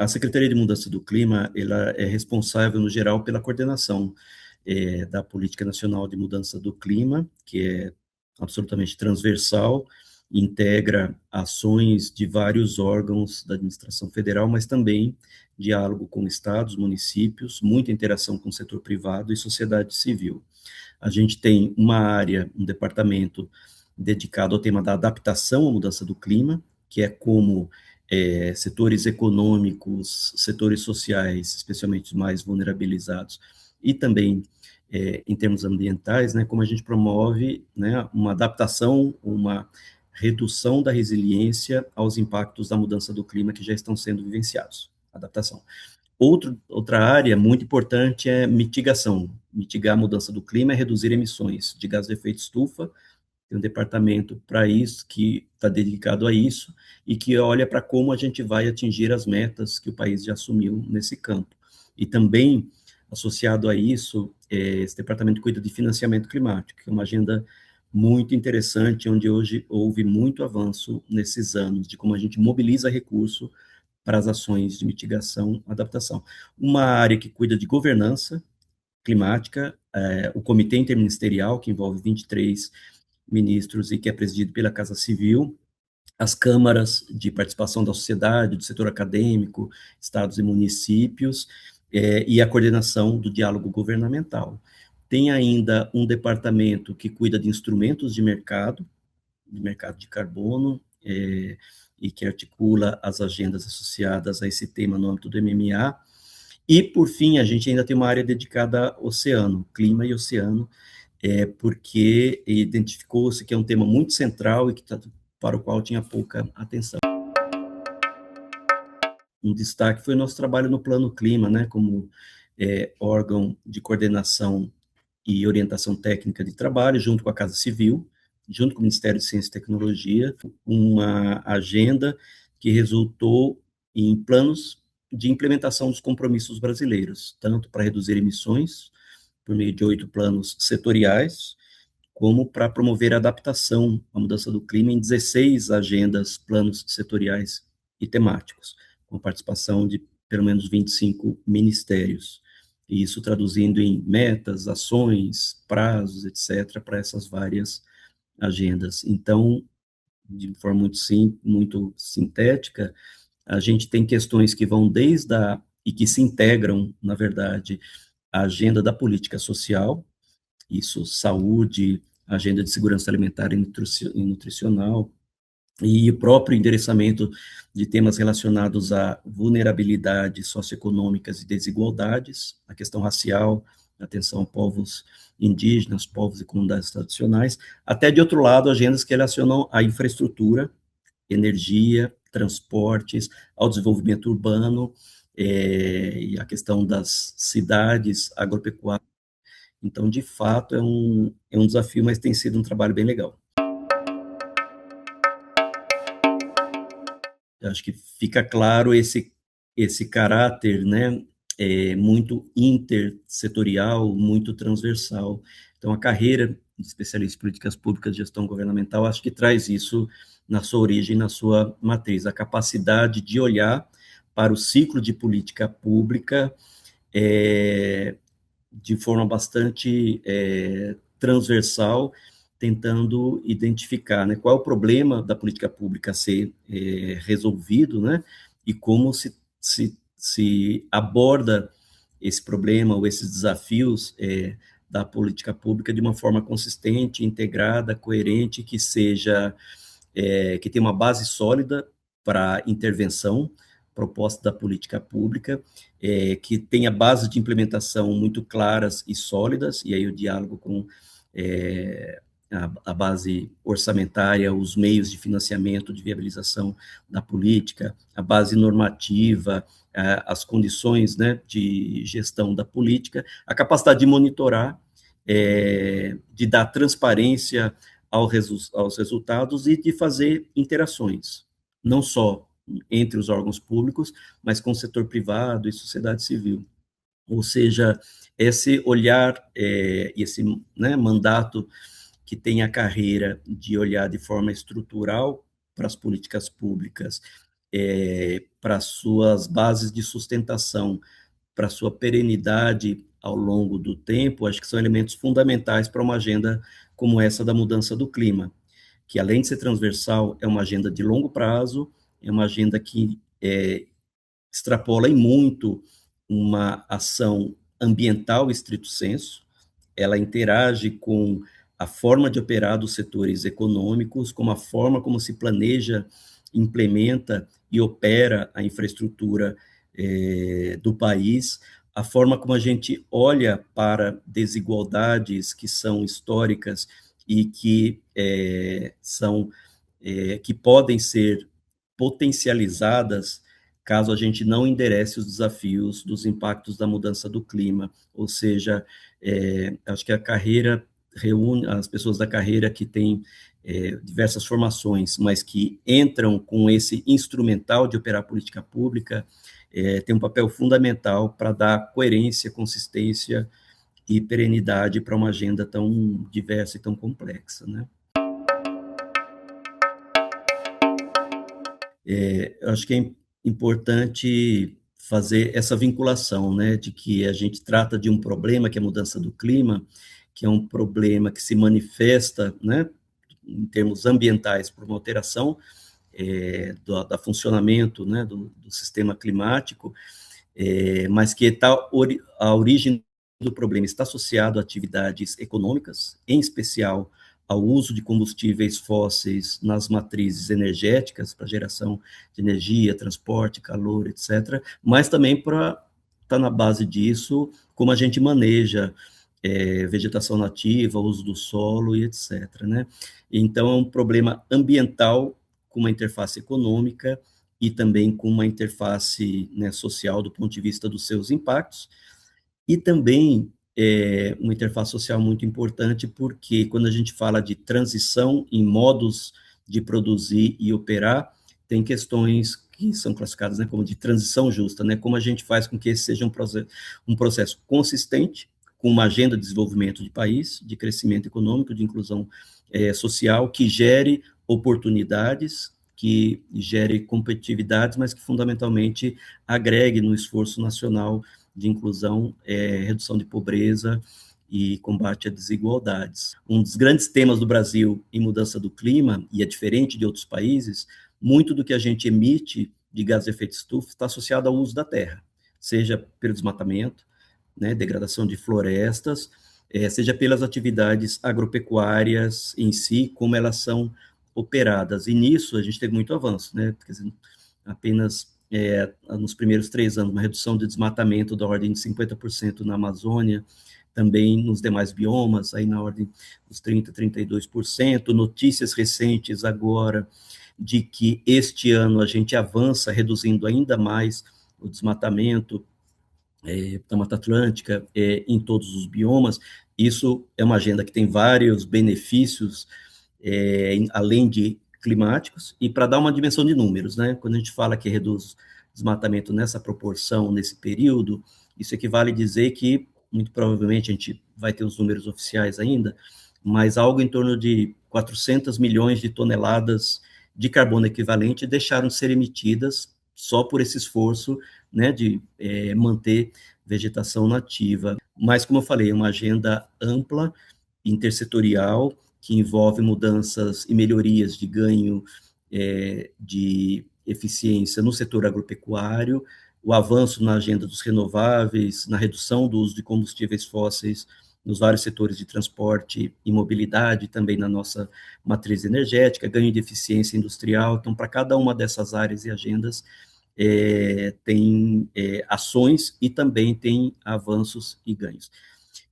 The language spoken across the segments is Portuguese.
A Secretaria de Mudança do Clima, ela é responsável, no geral, pela coordenação da Política Nacional de Mudança do Clima, que é absolutamente transversal, integra ações de vários órgãos da administração federal, mas também diálogo com estados, municípios, muita interação com o setor privado e sociedade civil. A gente tem uma área, um departamento dedicado ao tema da adaptação à mudança do clima, que é como setores econômicos, setores sociais, especialmente os mais vulnerabilizados, e também em termos ambientais, né, como a gente promove, né, uma adaptação, uma redução da resiliência aos impactos da mudança do clima que já estão sendo vivenciados. Adaptação. Outra área muito importante é mitigação. Mitigar a mudança do clima é reduzir emissões de gás de efeito estufa. Tem um departamento para isso, que está dedicado a isso, e que olha para como a gente vai atingir as metas que o país já assumiu nesse campo. E também, associado a isso, esse departamento cuida de financiamento climático, que é uma agenda muito interessante, onde hoje houve muito avanço nesses anos, de como a gente mobiliza recurso para as ações de mitigação e adaptação. Uma área que cuida de governança climática, o Comitê Interministerial, que envolve 23 ministros e que é presidido pela Casa Civil, as câmaras de participação da sociedade, do setor acadêmico, estados e municípios, e a coordenação do diálogo governamental. Tem ainda um departamento que cuida de instrumentos de mercado de carbono, e que articula as agendas associadas a esse tema no âmbito do MMA. E, por fim, a gente ainda tem uma área dedicada ao oceano, clima e oceano, porque identificou-se que é um tema muito central e que para o qual tinha pouca atenção. Um destaque foi o nosso trabalho no Plano Clima, né, como órgão de coordenação e orientação técnica de trabalho, junto com a Casa Civil, junto com o Ministério de Ciência e Tecnologia, uma agenda que resultou em planos de implementação dos compromissos brasileiros, tanto para reduzir emissões, por meio de 8 planos setoriais, como para promover a adaptação à mudança do clima em 16 agendas, planos setoriais e temáticos, com participação de pelo menos 25 ministérios. E isso traduzindo em metas, ações, prazos, etc., para essas várias agendas. Então, de forma muito sintética, a gente tem questões que vão e que se integram, na verdade, a agenda da política social, isso, saúde, agenda de segurança alimentar e nutricional, e o próprio endereçamento de temas relacionados a vulnerabilidades socioeconômicas e desigualdades, a questão racial, atenção a povos indígenas, povos e comunidades tradicionais, até, de outro lado, agendas que relacionam a infraestrutura, energia, transportes, ao desenvolvimento urbano, e a questão das cidades agropecuárias. Então, de fato, é um desafio, mas tem sido um trabalho bem legal. Eu acho que fica claro esse caráter, né, muito intersetorial, muito transversal. Então, a carreira de especialista em políticas públicas de gestão governamental, acho que traz isso na sua origem, na sua matriz, a capacidade de olhar para o ciclo de política pública de forma bastante transversal, tentando identificar, né, qual é o problema da política pública a ser resolvido, né, e como se aborda esse problema ou esses desafios da política pública de uma forma consistente, integrada, coerente, que tenha uma base sólida para intervenção proposta da política pública, que tenha bases de implementação muito claras e sólidas, e aí o diálogo com a base orçamentária, os meios de financiamento, de viabilização da política, a base normativa, as condições, né, de gestão da política, a capacidade de monitorar, de dar transparência aos resultados e de fazer interações, não só entre os órgãos públicos, mas com o setor privado e sociedade civil. Ou seja, esse olhar e esse, né, mandato que tem a carreira de olhar de forma estrutural para as políticas públicas, para suas bases de sustentação, para sua perenidade ao longo do tempo, acho que são elementos fundamentais para uma agenda como essa da mudança do clima, que além de ser transversal, é uma agenda de longo prazo, é uma agenda que extrapola em muito uma ação ambiental estrito sensu, ela interage com a forma de operar dos setores econômicos, com a forma como se planeja, implementa e opera a infraestrutura do país, a forma como a gente olha para desigualdades que são históricas e que que podem ser potencializadas caso a gente não enderece os desafios dos impactos da mudança do clima, ou seja, acho que a carreira reúne as pessoas da carreira que têm diversas formações, mas que entram com esse instrumental de operar política pública, tem um papel fundamental para dar coerência, consistência e perenidade para uma agenda tão diversa e tão complexa, né? Acho que é importante fazer essa vinculação, né, de que a gente trata de um problema, que é a mudança do clima, que é um problema que se manifesta, né, em termos ambientais, por uma alteração do funcionamento, né, do sistema climático, mas que a origem do problema está associado a atividades econômicas, em especial ao uso de combustíveis fósseis nas matrizes energéticas para geração de energia, transporte, calor, etc., mas também para estar na base disso como a gente maneja vegetação nativa, uso do solo e etc., né? Então, é um problema ambiental com uma interface econômica e também com uma interface, né, social do ponto de vista dos seus impactos, e também uma interface social muito importante, porque quando a gente fala de transição em modos de produzir e operar, tem questões que são classificadas, né, como de transição justa, né, como a gente faz com que esse seja um processo consistente, com uma agenda de desenvolvimento de país, de crescimento econômico, de inclusão social, que gere oportunidades, que gere competitividades, mas que fundamentalmente agregue no esforço nacional de inclusão, redução de pobreza e combate a desigualdades. Um dos grandes temas do Brasil em mudança do clima, e é diferente de outros países, muito do que a gente emite de gás de efeito estufa está associado ao uso da terra, seja pelo desmatamento, né, degradação de florestas, seja pelas atividades agropecuárias em si, como elas são operadas. E nisso a gente teve muito avanço, né? Quer dizer, apenas nos primeiros 3 anos, uma redução de desmatamento da ordem de 50% na Amazônia, também nos demais biomas, aí na ordem dos 30%, 32%. Notícias recentes agora de que este ano a gente avança reduzindo ainda mais o desmatamento da Mata Atlântica em todos os biomas. Isso é uma agenda que tem vários benefícios, além de climáticos, e para dar uma dimensão de números, né? Quando a gente fala que reduz desmatamento nessa proporção, nesse período, isso equivale a dizer que, muito provavelmente, a gente vai ter os números oficiais ainda, mas algo em torno de 400 milhões de toneladas de carbono equivalente deixaram de ser emitidas só por esse esforço, né, de manter vegetação nativa. Mas, como eu falei, é uma agenda ampla, intersetorial, que envolve mudanças e melhorias de ganho de eficiência no setor agropecuário, o avanço na agenda dos renováveis, na redução do uso de combustíveis fósseis nos vários setores de transporte e mobilidade, também na nossa matriz energética, ganho de eficiência industrial. Então, para cada uma dessas áreas e agendas, tem ações e também tem avanços e ganhos.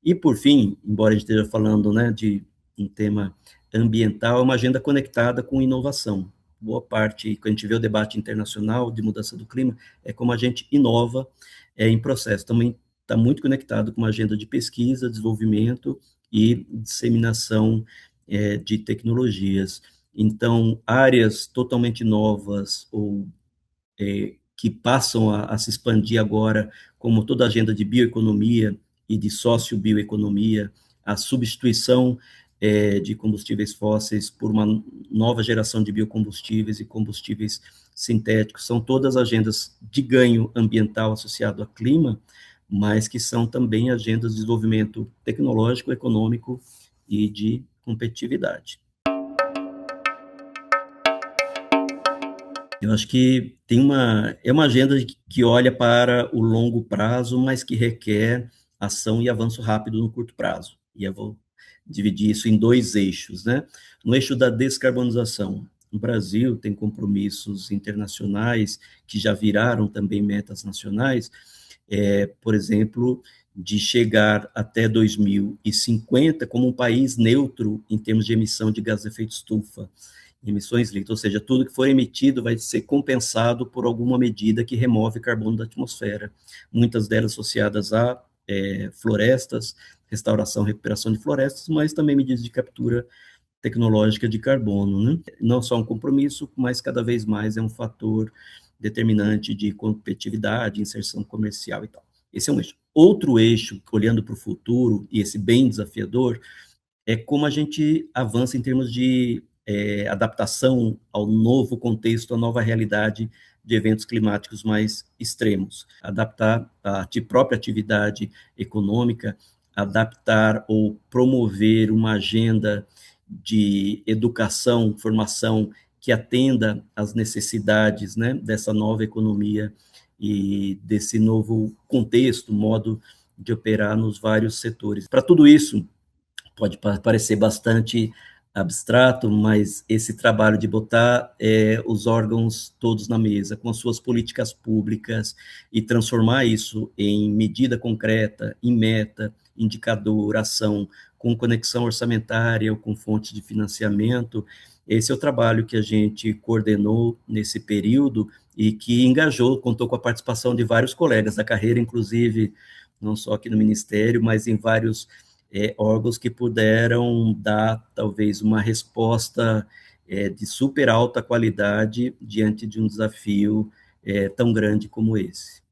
E, por fim, embora a gente esteja falando, né, de um tema ambiental, é uma agenda conectada com inovação. Boa parte, quando a gente vê o debate internacional de mudança do clima, é como a gente inova em processo. Também está muito conectado com uma agenda de pesquisa, desenvolvimento e disseminação de tecnologias. Então, áreas totalmente novas ou que passam a se expandir agora, como toda a agenda de bioeconomia e de sociobioeconomia, a substituição de combustíveis fósseis por uma nova geração de biocombustíveis e combustíveis sintéticos. São todas agendas de ganho ambiental associado ao clima, mas que são também agendas de desenvolvimento tecnológico, econômico e de competitividade. Eu acho que é uma agenda que olha para o longo prazo, mas que requer ação e avanço rápido no curto prazo. E eu vou dividir isso em dois eixos, né? No eixo da descarbonização, o Brasil tem compromissos internacionais que já viraram também metas nacionais, por exemplo, de chegar até 2050 como um país neutro em termos de emissão de gás de efeito estufa, emissões líquidas, ou seja, tudo que for emitido vai ser compensado por alguma medida que remove carbono da atmosfera, muitas delas associadas a florestas, restauração, recuperação de florestas, mas também medidas de captura tecnológica de carbono, né? Não só um compromisso, mas cada vez mais é um fator determinante de competitividade, inserção comercial e tal. Esse é um eixo. Outro eixo, olhando para o futuro, e esse bem desafiador, é como a gente avança em termos de adaptação ao novo contexto, à nova realidade de eventos climáticos mais extremos. Adaptar a própria atividade econômica, adaptar ou promover uma agenda de educação, formação que atenda às necessidades, né, dessa nova economia e desse novo contexto, modo de operar nos vários setores. Para tudo isso, pode parecer bastante abstrato, mas esse trabalho de botar os órgãos todos na mesa, com as suas políticas públicas, e transformar isso em medida concreta, em meta, indicador, ação, com conexão orçamentária ou com fontes de financiamento, esse é o trabalho que a gente coordenou nesse período e que engajou, contou com a participação de vários colegas da carreira, inclusive, não só aqui no Ministério, mas em vários órgãos que puderam dar, talvez, uma resposta de super alta qualidade diante de um desafio tão grande como esse.